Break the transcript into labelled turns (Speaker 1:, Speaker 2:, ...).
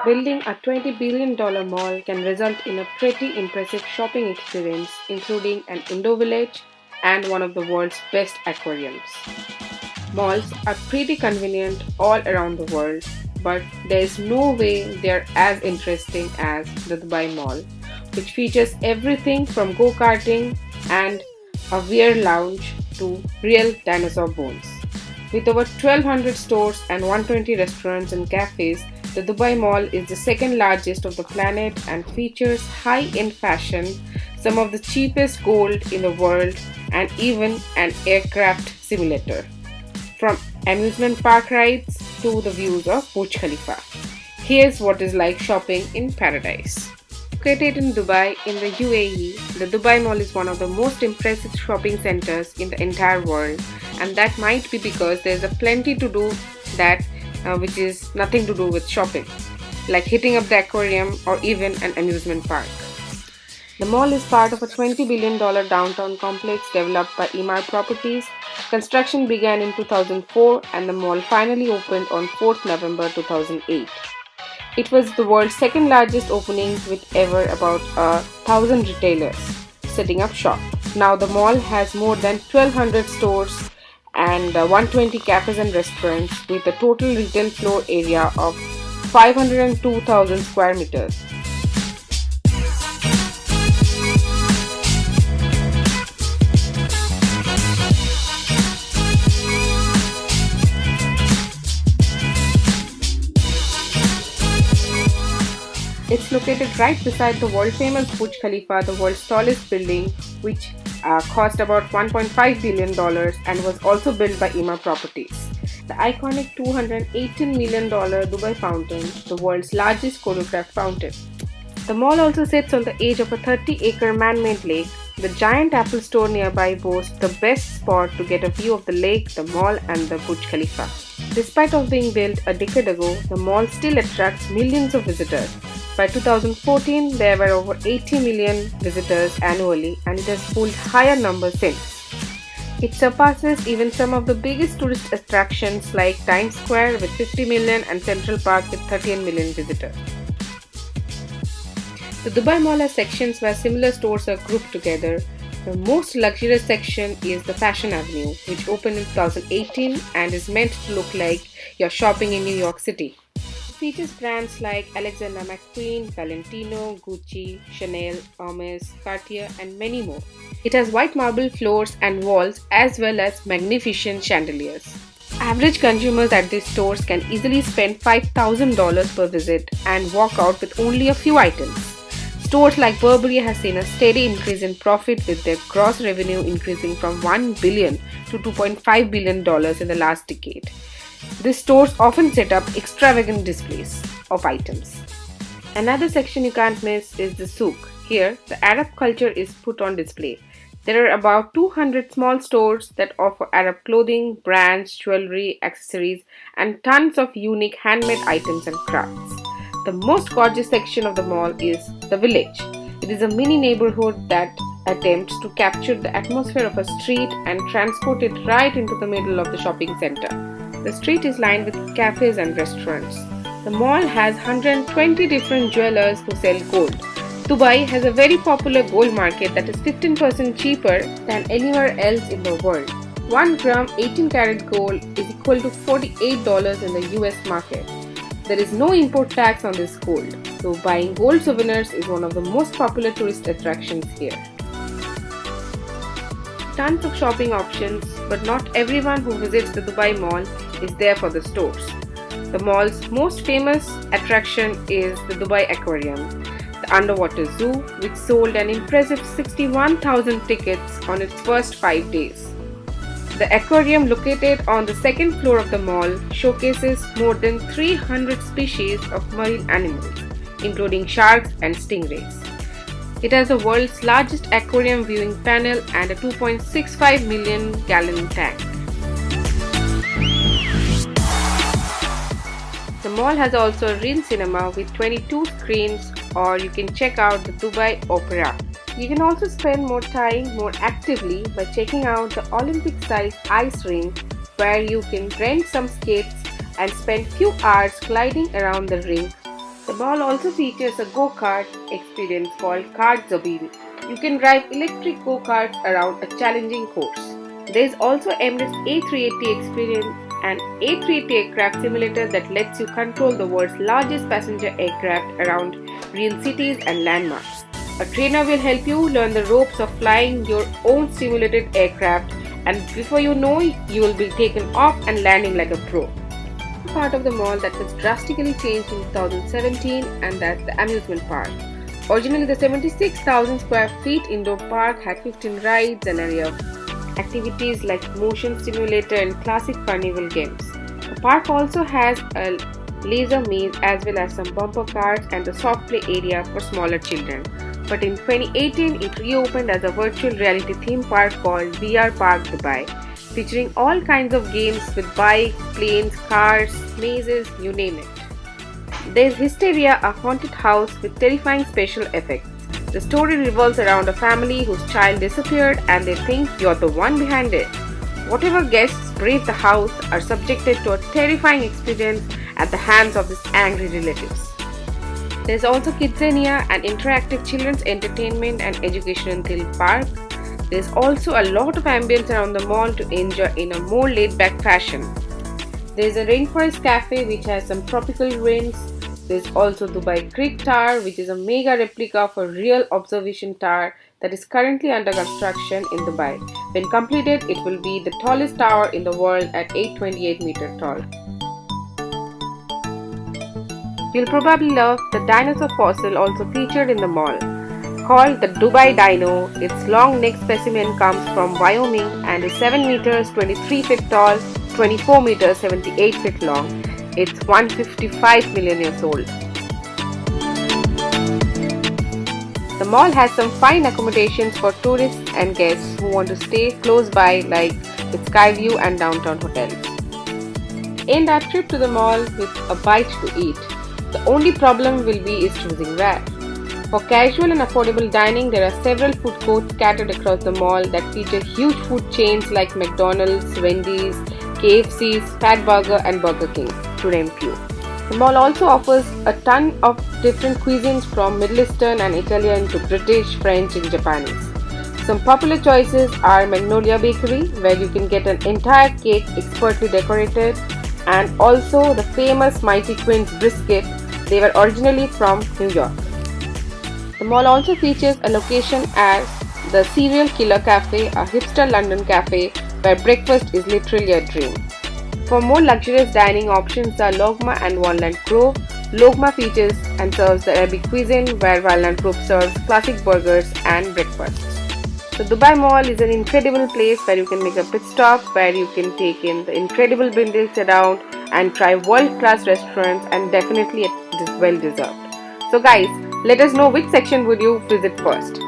Speaker 1: Building a $20 billion mall can result in a pretty impressive shopping experience, including an indoor village and one of the world's best aquariums. Malls are pretty convenient all around the world, but there is no way they are as interesting as the Dubai Mall, which features everything from go-karting and a VR lounge to real dinosaur bones. With over 1200 stores and 120 restaurants and cafes, the Dubai Mall is the second largest of the planet and features high-end fashion, some of the cheapest gold in the world, and even an aircraft simulator. From amusement park rides to the views of Burj Khalifa. Here's what is like shopping in paradise. Located in Dubai in the UAE, the Dubai Mall is one of the most impressive shopping centers in the entire world, and that might be because there's a plenty to do that which is nothing to do with shopping, like hitting up the aquarium or even an amusement park. The mall is part of a $20 billion downtown complex developed by Emaar Properties. Construction began in 2004 and the mall finally opened on 4th November 2008. It was the world's second largest opening with ever about 1,000 retailers setting up shop. Now the mall has more than 1,200 stores and 120 cafes and restaurants with a total retail floor area of 502,000 square meters. It's located right beside the world-famous Burj Khalifa, the world's tallest building, which cost about $1.5 billion and was also built by Emaar Properties. The iconic $218 million Dubai Fountain, the world's largest choreographed fountain. The mall also sits on the edge of a 30-acre man-made lake. The giant Apple store nearby boasts the best spot to get a view of the lake, the mall and the Burj Khalifa. Despite of being built a decade ago, the mall still attracts millions of visitors. By 2014, there were over 80 million visitors annually and it has pulled higher numbers since. It surpasses even some of the biggest tourist attractions like Times Square with 50 million and Central Park with 13 million visitors. The Dubai Mall has sections where similar stores are grouped together. The most luxurious section is the Fashion Avenue, which opened in 2018 and is meant to look like you're shopping in New York City. It features brands like Alexander McQueen, Valentino, Gucci, Chanel, Hermes, Cartier, and many more. It has white marble floors and walls as well as magnificent chandeliers. Average consumers at these stores can easily spend $5,000 per visit and walk out with only a few items. Stores like Burberry have seen a steady increase in profit with their gross revenue increasing from $1 billion to $2.5 billion in the last decade. These stores often set up extravagant displays of items. Another section you can't miss is the Souk. Here, the Arab culture is put on display. There are about 200 small stores that offer Arab clothing, brands, jewelry, accessories, and tons of unique handmade items and crafts. The most gorgeous section of the mall is the village. It is a mini neighborhood that attempts to capture the atmosphere of a street and transport it right into the middle of the shopping center. The street is lined with cafes and restaurants. The mall has 120 different jewelers who sell gold. Dubai has a very popular gold market that is 15% cheaper than anywhere else in the world. 1 gram 18 karat gold is equal to $48 in the US market. There is no import tax on this gold, so buying gold souvenirs is one of the most popular tourist attractions here. Tons of shopping options, but not everyone who visits the Dubai Mall is there for the stores. The mall's most famous attraction is the Dubai Aquarium, the underwater zoo, which sold an impressive 61,000 tickets on its first 5 days. The aquarium, located on the second floor of the mall, showcases more than 300 species of marine animals, including sharks and stingrays. It has the world's largest aquarium viewing panel and a 2.65 million gallon tank. The mall has also a real cinema with 22 screens, or you can check out the Dubai Opera. You can also spend more time more actively by checking out the Olympic-sized ice-rink, where you can rent some skates and spend few hours gliding around the rink. The mall also features a go-kart experience called Kart Zobin. You can drive electric go-karts around a challenging course. There is also Emirates A380 experience, an A380 aircraft simulator that lets you control the world's largest passenger aircraft around real cities and landmarks. A trainer will help you learn the ropes of flying your own simulated aircraft, and before you know, you will be taken off and landing like a pro. Part of the mall that was drastically changed in 2017, and that's the amusement park. Originally, the 76,000 square feet indoor park had 15 rides and area of activities like motion simulator and classic carnival games. The park also has a laser maze as well as some bumper cars and a soft play area for smaller children. But in 2018, it reopened as a virtual reality theme park called VR Park Dubai, featuring all kinds of games with bikes, planes, cars, mazes, you name it. There's Hysteria, a haunted house with terrifying special effects. The story revolves around a family whose child disappeared and they think you're the one behind it. Whatever guests brave the house are subjected to a terrifying experience at the hands of these angry relatives. There's also Kidzania, an interactive children's entertainment and educational theme park. There's also a lot of ambience around the mall to enjoy in a more laid-back fashion. There's a rainforest cafe which has some tropical rains. There's also Dubai Creek Tower, which is a mega replica of a real observation tower that is currently under construction in Dubai. When completed, it will be the tallest tower in the world at 828 meters tall. You'll probably love the dinosaur fossil also featured in the mall. Called the Dubai Dino, its long neck specimen comes from Wyoming and is 7 meters 23 feet tall, 24 meters 78 feet long. It's 155 million years old. The mall has some fine accommodations for tourists and guests who want to stay close by, like with Skyview and downtown hotels. End our trip to the mall with a bite to eat. The only problem will be is choosing where. For casual and affordable dining, there are several food courts scattered across the mall that feature huge food chains like McDonald's, Wendy's, KFC's, Fatburger and Burger King, to name few. The mall also offers a ton of different cuisines from Middle Eastern and Italian to British, French and Japanese. Some popular choices are Magnolia Bakery, where you can get an entire cake expertly decorated, and also the famous Mighty Queen's brisket. They were originally from New York. The mall also features a location as the Serial Killer Cafe, a hipster London cafe where breakfast is literally a dream. For more luxurious dining options are Logma and Walnut Grove. Logma features and serves the Arabic cuisine, where Walnut Grove serves classic burgers and breakfasts. The Dubai Mall is an incredible place where you can make a pit stop, where you can take in the incredible buildings around and try world-class restaurants, and definitely it is well deserved. So guys, let us know which section would you visit first.